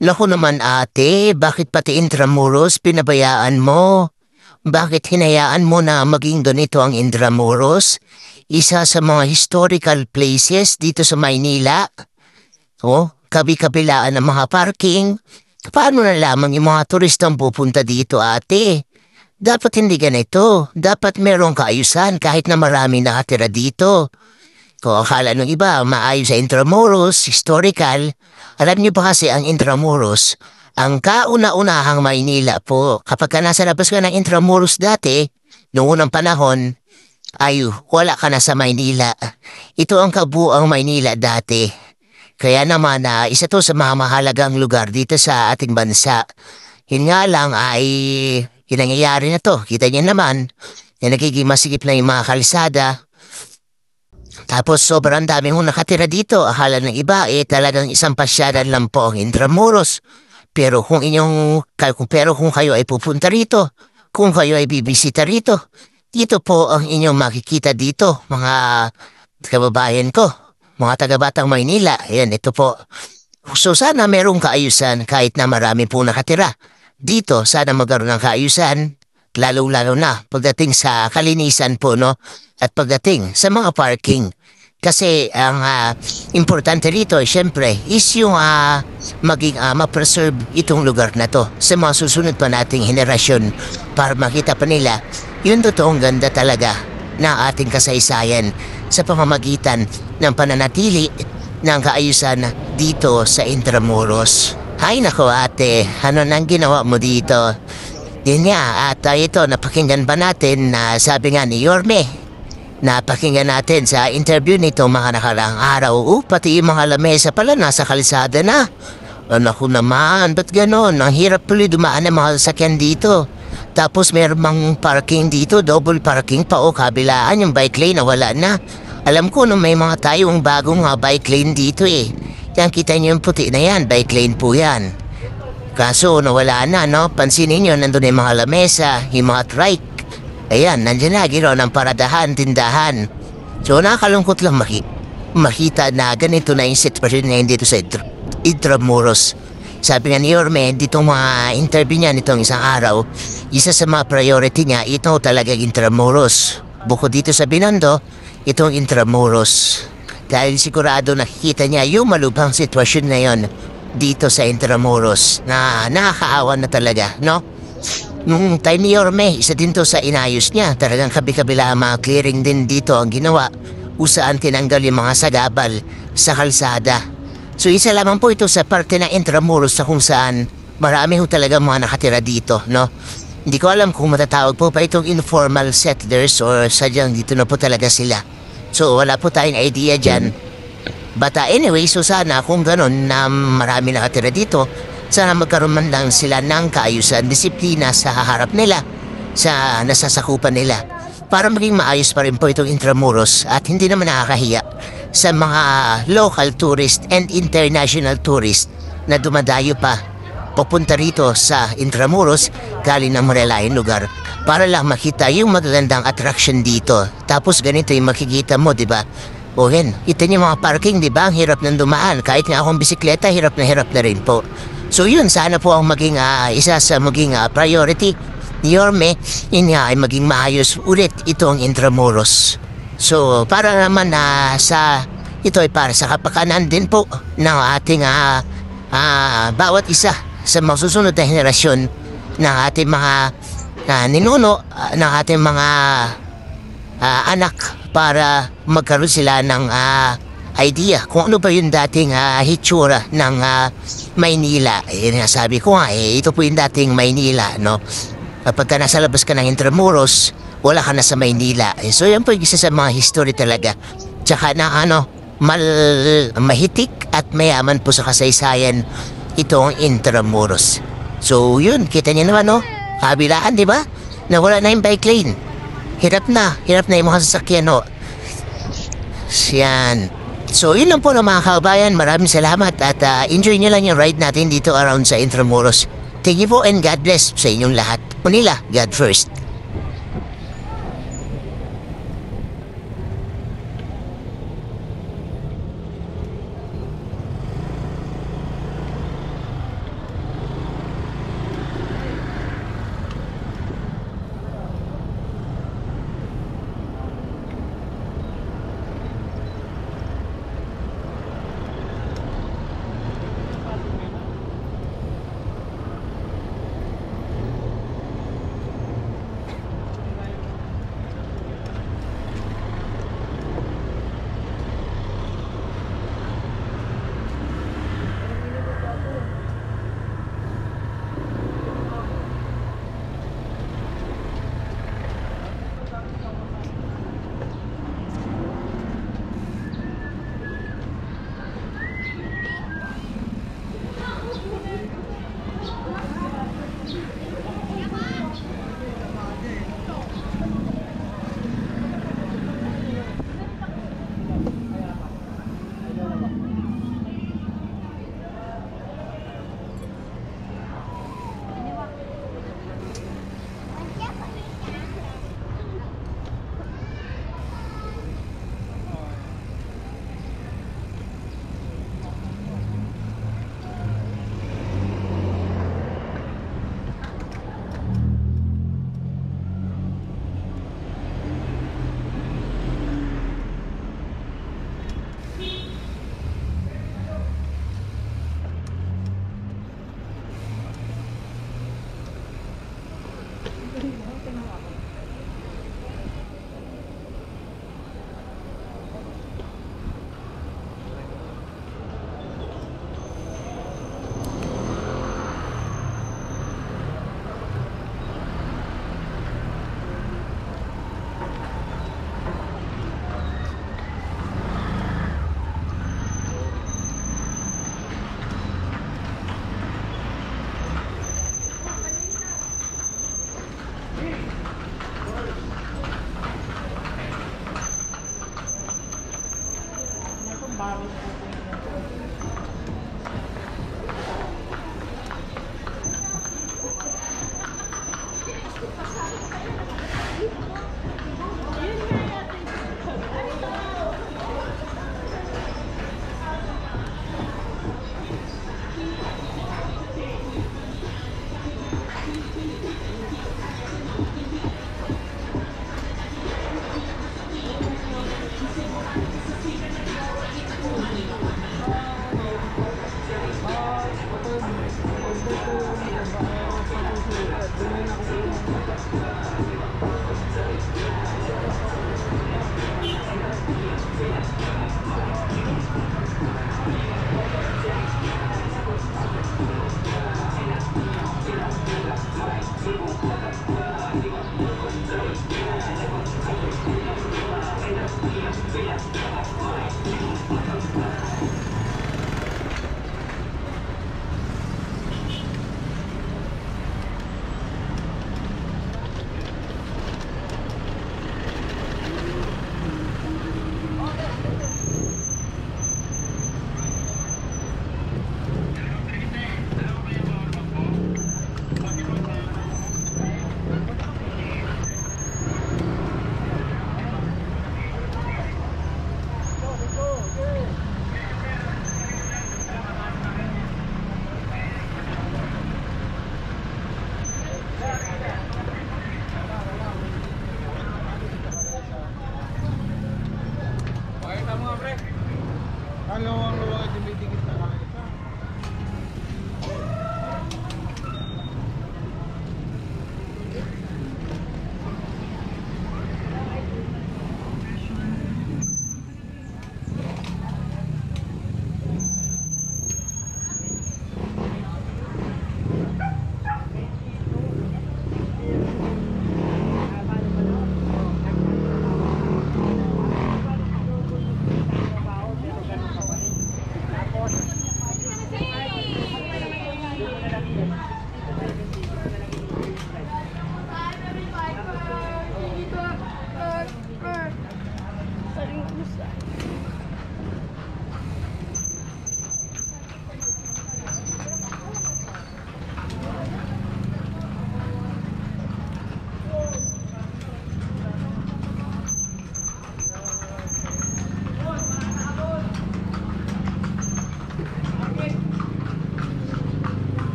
Naku naman ate, bakit pati Intramuros pinabayaan mo? Bakit hinayaan mo na maging ganito ang Intramuros? Isa sa mga historical places dito sa Maynila. Oh, kabi-kabilaan ng mga parking. Paano na lamang yung mga turistang pupunta dito ate? Dapat hindi ganito. Dapat merong kaayusan kahit na marami nakatira dito. Kung akala ng iba, maayos sa Intramuros, historical. Alam niyo ba kasi ang Intramuros, ang kauna-unahang Maynila po, kapag ka nasa labas ka ng Intramuros dati, noong unang panahon, ay wala ka na sa Maynila. Ito ang kabuang Maynila dati. Kaya naman isa to sa mga mahalagang lugar dito sa ating bansa. Yun nga lang ay yung nangyayari na to. Kita niyo naman na nagiging masikip na yung mga kalsada. Tapos sobrang daming nakatira dito. Akala ng iba talagang isang pasyadan lang po ang Intramuros. Pero kung kayo ay pupunta rito, kung kayo ay bibisita rito, dito po ang inyong makikita dito, mga kababayan ko, mga taga-Batang Maynila. Ayan, ito po. So sana merong kaayusan kahit na marami po nakatira. Dito, sana magkaroon ng kaayusan, lalo-lalo na pagdating sa kalinisan po, no? At pagdating sa mga parking. Kasi ang importante rito, syempre, is yung maging ma-preserve itong lugar na to sa mga susunod pa nating henerasyon para makita pa nila yung totoong ganda talaga na ating kasaysayan sa pamamagitan ng pananatili ng kaayusan dito sa Intramuros. Hay nako ate, ano nang ginawa mo dito? Yun nga, at ito, napakinggan ba natin na sabi nga ni Yorme? Napakinggan natin sa interview nito mga nakaraang araw. Pati yung mga lamesa pala nasa kalsada na. Naku naman, ba't ganon? Ang hirap tuloy dumaan ng mga sasakyan dito. Tapos meron mang parking dito, double parking pa o kabilaan yung bike lane na wala na. Alam ko nung may mga tayong bagong bike lane dito eh. Yan, kita niyo yung puti na yan, bike lane po yan. Kaso nawala na, no? Pansinin nyo, nandun yung mga lamesa, yung mga trike. Ayan, nandiyan na, ginawa ng paradahan, tindahan. So nakakalungkot lang makita na ganito na yung sitwasyon ngayon dito sa Intramuros. Sabi nga ni Yorme, ditong mga interview niya nitong isang araw, isa sa mga priority niya, ito talaga Intramuros. Bukod dito sa Binondo, itong Intramuros. Dahil sigurado nakikita niya yung malubhang sitwasyon na yon dito sa Intramuros na nakakaawa na talaga, no? Nung time ni Yorme, isa din to sa inayos niya. Talagang kabi-kabila mga clearing din dito ang ginawa usaan tinanggal yung mga sagabal sa kalsada. So isa lamang po ito sa parte ng Intramuros sa kung saan marami ho talaga mga nakatira dito, no? Hindi ko alam kung matatawag po pa itong informal settlers or sadyang dito na po talaga sila. So wala po tayong idea dyan. But anyway, so sana kung ganon na marami nakatira dito, sana magkaroon man lang sila ng kaayusan, disiplina sa harap nila, sa nasasakupan nila. Para maging maayos pa rin po itong Intramuros at hindi naman nakakahiya sa mga local tourist and international tourist na dumadayo pa papunta rito sa Intramuros galing ng malalayong lugar para lang makita yung magagandang attraction dito. Tapos ganito yung makikita mo, di ba? O yan, kita niyo mga parking, di ba? Ang hirap ng dumaan. Kahit nga akong bisikleta, hirap na rin po. So yun, sana po ang maging isa sa maging priority ni Yorme, yun nga ay maging maayos ulit itong Intramuros. So para naman ito ay para sa kapakanan din po ng ating bawat isa sa mga susunod na henerasyon ng ating mga ninuno, ng ating mga anak para magkaroon sila ng idea kung ano ba yung dating hitsura ng Maynila. Sabi ko nga, ito po yung dating Maynila, no? Kapag ka nasa labas ka ng Intramuros, wala ka na sa Maynila. So yan po yung isa sa mga history talaga. Tsaka na mahitik at mayaman po sa kasaysayan itong Intramuros. So yun, kita niyo naman, no? Kabilaan, di ba? Nawala na yung bike lane. Hirap na yung mga sasakyan, no? Yan. So yun lang po na mga kabayan, maraming salamat at enjoy nyo lang yung ride natin dito around sa Intramuros. Thank you po and God bless sa inyong lahat. Manila, God first.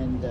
And